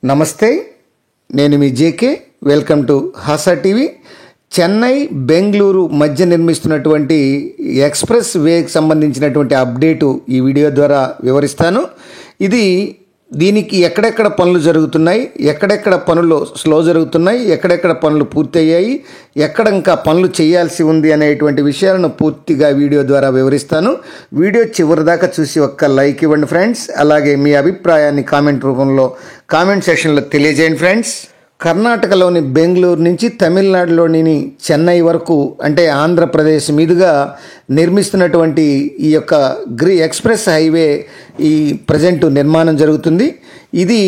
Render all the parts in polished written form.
నమస్తే, నేను మీ JK. Welcome to Hasa TV. Chennai Bengaluru మధ్య నిర్మిస్తున్నటువంటి ఎక్స్ప్రెస్ వేకి సంబంధించినటువంటి అప్డేటు ఈ వీడియో ద్వారా వివరిస్తాను. దీనికి ఎక్కడెక్కడ పనులు జరుగుతున్నాయి, ఎక్కడెక్కడ పనులు స్లో జరుగుతున్నాయి, ఎక్కడెక్కడ పనులు పూర్తయ్యాయి, ఎక్కడ ఇంకా పనులు చేయాల్సి ఉంది అనేటువంటి విషయాలను పూర్తిగా వీడియో ద్వారా వివరిస్తాను. వీడియో చివరి దాకా చూసి ఒక్క లైక్ ఇవ్వండి ఫ్రెండ్స్. అలాగే మీ అభిప్రాయాన్ని కామెంట్ రూపంలో కామెంట్ సెక్షన్లో తెలియజేయండి ఫ్రెండ్స్. కర్ణాటకలోని బెంగళూరు నుంచి తమిళనాడులోని చెన్నై వరకు అంటే ఆంధ్రప్రదేశ్ మీదుగా నిర్మిస్తున్నటువంటి ఈ యొక్క ఎక్స్ప్రెస్ హైవే ఈ ప్రజెంట్ నిర్మాణం జరుగుతుంది. ఇది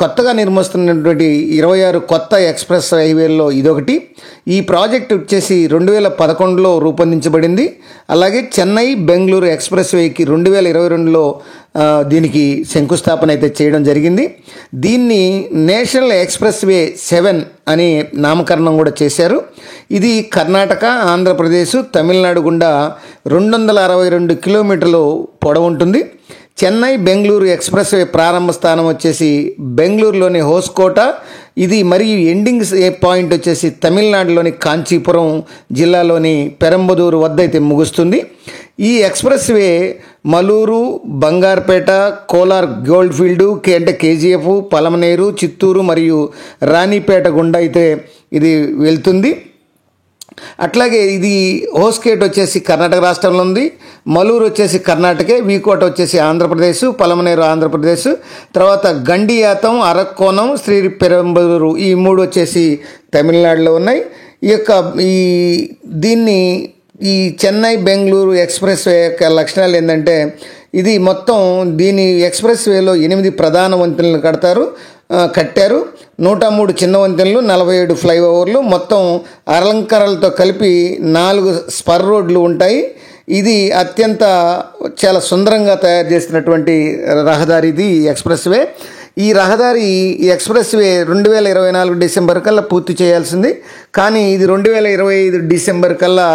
కొత్తగా నిర్మిస్తున్నటువంటి 26 కొత్త ఎక్స్ప్రెస్ హైవేల్లో ఇదొకటి. ఈ ప్రాజెక్ట్ వచ్చేసి 2011లో రూపొందించబడింది. అలాగే చెన్నై బెంగళూరు ఎక్స్ప్రెస్ వేకి 2022లో దీనికి శంకుస్థాపన అయితే చేయడం జరిగింది. దీన్ని నేషనల్ ఎక్స్ప్రెస్ వే 7 అని నామకరణం కూడా చేశారు. ఇది కర్ణాటక, ఆంధ్రప్రదేశ్, తమిళనాడు గుండా 262 కిలోమీటర్లు పొడవు ఉంటుంది. చెన్నై బెంగళూరు ఎక్స్ప్రెస్ వే ప్రారంభ స్థానం వచ్చేసి బెంగళూరులోని హోస్కోట. ఇది మరియు ఎండింగ్ పాయింట్ వచ్చేసి తమిళనాడులోని కాంచీపురం జిల్లాలోని పెరంబదూరు వద్ద అయితే ముగుస్తుంది. ఈ expressway Malur, Bangarpet, Kolar gold field అంటే కేజీఎఫ్, పలమనేరు, చిత్తూరు మరియు రాణిపేట గుండా అయితే ఇది వెళ్తుంది. అట్లాగే ఇది హోస్కేట్ వచ్చేసి కర్ణాటక రాష్ట్రంలో ఉంది. మలూరు వచ్చేసి కర్ణాటకే, వీకోట వచ్చేసి ఆంధ్రప్రదేశ్, పలమనేరు ఆంధ్రప్రదేశ్, తర్వాత గండియాతం, అరక్కోణం, శ్రీ పెరంబదూరు ఈ 3 వచ్చేసి తమిళనాడులో ఉన్నాయి. దీన్ని ఈ చెన్నై బెంగళూరు ఎక్స్ప్రెస్ వే యొక్క లక్షణాలు ఏంటంటే ఇది మొత్తం దీని ఎక్స్ప్రెస్ వేలో 8 ప్రధాన వంతెనలు కట్టారు. 103 చిన్న వంతెనలు, 47 ఫ్లైఓవర్లు, మొత్తం అలంకరణలతో కలిపి 4 స్పర్ రోడ్లు ఉంటాయి. ఇది చాలా సుందరంగా తయారు చేసినటువంటి రహదారి ఇది ఎక్స్ప్రెస్ వే. ఈ ఎక్స్ప్రెస్ వే 2024 డిసెంబర్ కల్లా పూర్తి చేయాల్సింది. కానీ ఇది 2025 డిసెంబర్ కల్లా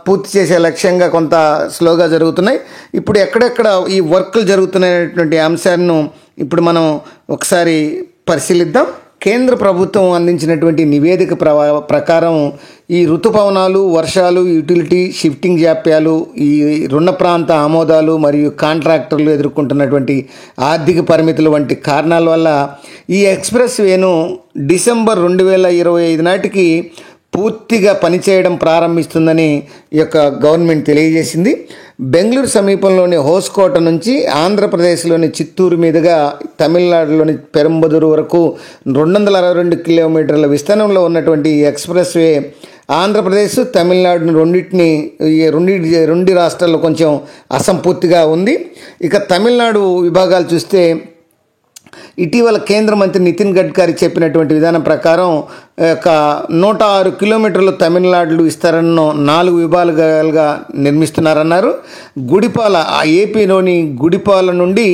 పూర్తి చేసే లక్ష్యంగా కొంత స్లోగా జరుగుతున్నాయి. ఇప్పుడు ఎక్కడెక్కడ ఈ వర్క్లు జరుగుతున్నటువంటి అంశాలను ఇప్పుడు మనం ఒకసారి పరిశీలిద్దాం. కేంద్ర ప్రభుత్వం అందించినటువంటి నివేదిక ప్రకారం ఈ ఋతుపవనాలు, వర్షాలు, యూటిలిటీ షిఫ్టింగ్ జాప్యాలు, ఈ రుణ ప్రాంత ఆమోదాలు మరియు కాంట్రాక్టర్లు ఎదుర్కొంటున్నటువంటి ఆర్థిక పరిమితులు వంటి కారణాల వల్ల ఈ ఎక్స్ప్రెస్ వేను డిసెంబర్ 2025 నాటికి పూర్తిగా పనిచేయడం ప్రారంభిస్తుందని ఈ యొక్క గవర్నమెంట్ తెలియజేసింది. బెంగళూరు సమీపంలోని హోస్కోట నుంచి ఆంధ్రప్రదేశ్లోని చిత్తూరు మీదుగా తమిళనాడులోని పెరంబదూరు వరకు 262 కిలోమీటర్ల విస్తీర్ణంలో ఉన్నటువంటి ఎక్స్ప్రెస్ వే ఆంధ్రప్రదేశ్, తమిళనాడును రెండు రాష్ట్రాల్లో కొంచెం అసంపూర్తిగా ఉంది. ఇక తమిళనాడు విభాగాలు చూస్తే ఇటీవల కేంద్ర మంత్రి నితిన్ గడ్కరీ చెప్పినటువంటి విధానం ప్రకారం 106 కిలోమీటర్లు తమిళనాడు విస్తరణను 4 విభాగాలుగా నిర్మిస్తున్నారన్నారు. గుడిపాల ఏపీలోని గుడిపాల నుండి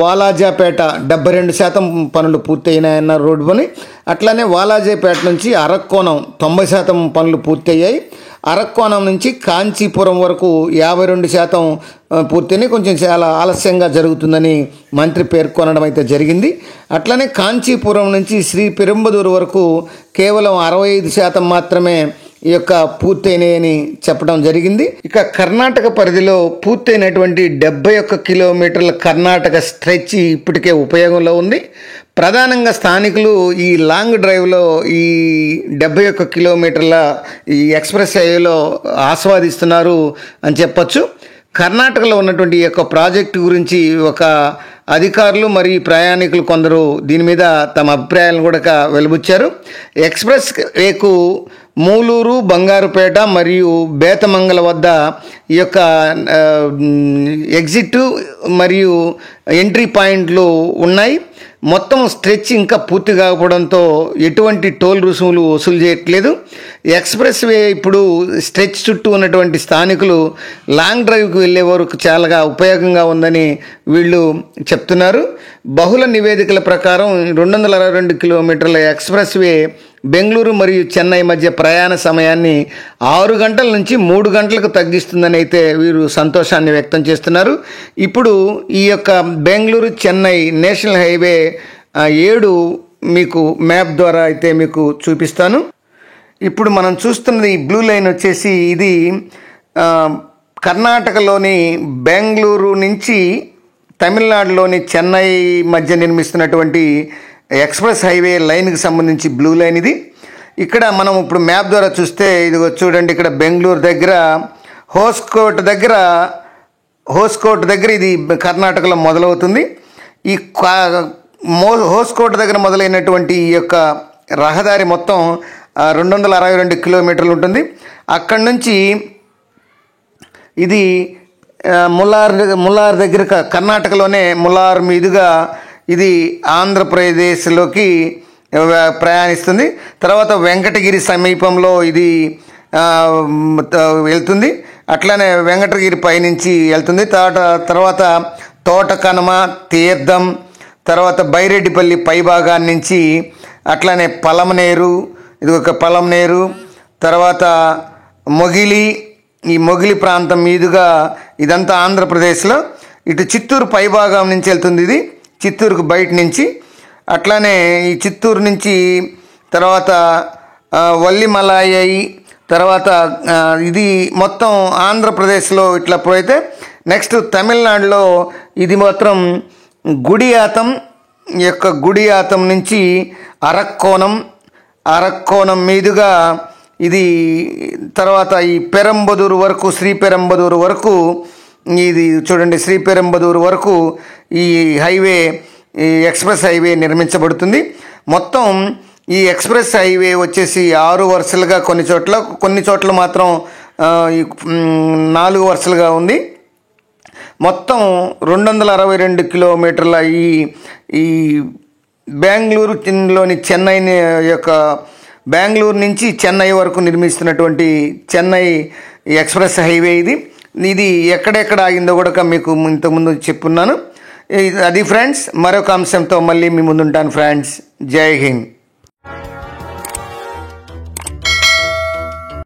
వాలాజాపేట 72% పనులు పూర్తయినాయన్నారు రోడ్డు పని. అట్లానే వాలాజాపేట నుంచి అరక్కోణం 90% పనులు పూర్తయ్యాయి. అరక్కోణం నుంచి కాంచీపురం వరకు 52% పూర్తయినాయి. కొంచెం చాలా ఆలస్యంగా జరుగుతుందని మంత్రి పేర్కొనడం అయితే జరిగింది. అట్లనే కాంచీపురం నుంచి శ్రీ పెరంబదూరు వరకు కేవలం 65% మాత్రమే ఈ యొక్క పూర్తయినాయని చెప్పడం జరిగింది. ఇక కర్ణాటక పరిధిలో పూర్తయినటువంటి 71 కిలోమీటర్ల కర్ణాటక స్ట్రెచ్ ఇప్పటికే ఉపయోగంలో ఉంది. ప్రధానంగా స్థానికులు ఈ లాంగ్ డ్రైవ్లో ఈ 71 కిలోమీటర్ల ఈ ఎక్స్ప్రెస్ హైవేలో ఆస్వాదిస్తున్నారు అని చెప్పచ్చు. కర్ణాటకలో ఉన్నటువంటి ఈ యొక్క ప్రాజెక్టు గురించి అధికారులు మరియు ప్రయాణికులు కొందరు దీని మీద తమ అభిప్రాయాలను కూడా వెలుబుచ్చారు. ఎక్స్ప్రెస్ వేకు మూలూరు, బంగారుపేట మరియు బేతమంగళ వద్ద ఈ యొక్క ఎగ్జిట్ మరియు ఎంట్రీ పాయింట్లు ఉన్నాయి. మొత్తం స్ట్రెచ్ ఇంకా పూర్తి కాకపోవడంతో ఎటువంటి టోల్ రుసుములు వసూలు చేయట్లేదు. ఎక్స్ప్రెస్ వే ఇప్పుడు స్ట్రెచ్ చుట్టూ ఉన్నటువంటి స్థానికులు లాంగ్ డ్రైవ్కి వెళ్ళే వరకు చాలా ఉపయోగంగా ఉందని వీళ్ళు చెప్తున్నారు. బహుళ నివేదికల ప్రకారం 262 కిలోమీటర్ల ఎక్స్ప్రెస్ వే బెంగళూరు మరియు చెన్నై మధ్య ప్రయాణ సమయాన్ని 6 గంటల నుంచి 3 గంటలకు తగ్గిస్తుందని అయితే వీరు సంతోషాన్ని వ్యక్తం చేస్తున్నారు. ఇప్పుడు ఈ యొక్క బెంగళూరు చెన్నై నేషనల్ హైవే 7 మీకు మ్యాప్ ద్వారా అయితే మీకు చూపిస్తాను. ఇప్పుడు మనం చూస్తున్నది ఈ బ్లూ లైన్ వచ్చేసి ఇది కర్ణాటకలోని బెంగళూరు నుంచి తమిళనాడులోని చెన్నై మధ్య నిర్మిస్తున్నటువంటి ఎక్స్ప్రెస్ హైవే లైన్కి సంబంధించి బ్లూ లైన్ ఇది. ఇక్కడ మనం ఇప్పుడు మ్యాప్ ద్వారా చూస్తే ఇది చూడండి, ఇక్కడ బెంగళూరు దగ్గర హోస్కోట్ దగ్గర ఇది కర్ణాటకలో మొదలవుతుంది. ఈ హోస్కోట్ దగ్గర మొదలైనటువంటి ఈ యొక్క రహదారి మొత్తం 262 కిలోమీటర్లు ఉంటుంది. అక్కడి నుంచి ఇది ములార్ దగ్గర కర్ణాటకలోనే ములార్ మీదుగా ఇది ఆంధ్రప్రదేశ్లోకి ప్రయాణిస్తుంది. తర్వాత వెంకటగిరి సమీపంలో ఇది వెళ్తుంది. అట్లానే వెంకటగిరి పైనుంచి వెళ్తుంది. తర్వాత తోటకనమ, తీర్థం, తర్వాత బైరెడ్డిపల్లి పై భాగాన్ని నుంచి అట్లానే పలమనేరు, తర్వాత ఈ మొగిలి ప్రాంతం మీదుగా ఇదంతా ఆంధ్రప్రదేశ్లో ఇటు చిత్తూరు పై భాగం నుంచి వెళ్తుంది. ఇది చిత్తూరుకు బయట నుంచి. అట్లానే ఈ చిత్తూరు నుంచి తర్వాత వల్లిమలాయి, తర్వాత ఇది మొత్తం ఆంధ్రప్రదేశ్లో ఇట్లా పోయితే నెక్స్ట్ తమిళనాడులో ఇది మాత్రం గుడియాతం నుంచి అరక్కోణం మీదుగా ఇది తర్వాత ఈ పెరంబదూరు వరకు, శ్రీపెరంబదూరు వరకు ఇది చూడండి, శ్రీపెరంబదూరు వరకు ఈ ఎక్స్ప్రెస్ హైవే నిర్మించబడుతుంది. మొత్తం ఈ ఎక్స్ప్రెస్ హైవే వచ్చేసి 6 వరుసలుగా, కొన్ని చోట్ల మాత్రం 4 వరుసలుగా ఉంది. మొత్తం 262 కిలోమీటర్ల ఈ బెంగళూరులోని చెన్నై యొక్క బెంగళూరు నుంచి చెన్నై వరకు నిర్మిస్తున్నటువంటి చెన్నై ఎక్స్ప్రెస్ హైవే ఇది ఎక్కడెక్కడ ఆగిందో కూడా మీకు ఇంతకుముందు చెప్పున్నాను. అది ఫ్రెండ్స్, మరొక అంశంతో మళ్ళీ మీ ముందుంటాను ఫ్రెండ్స్. జై హింద్.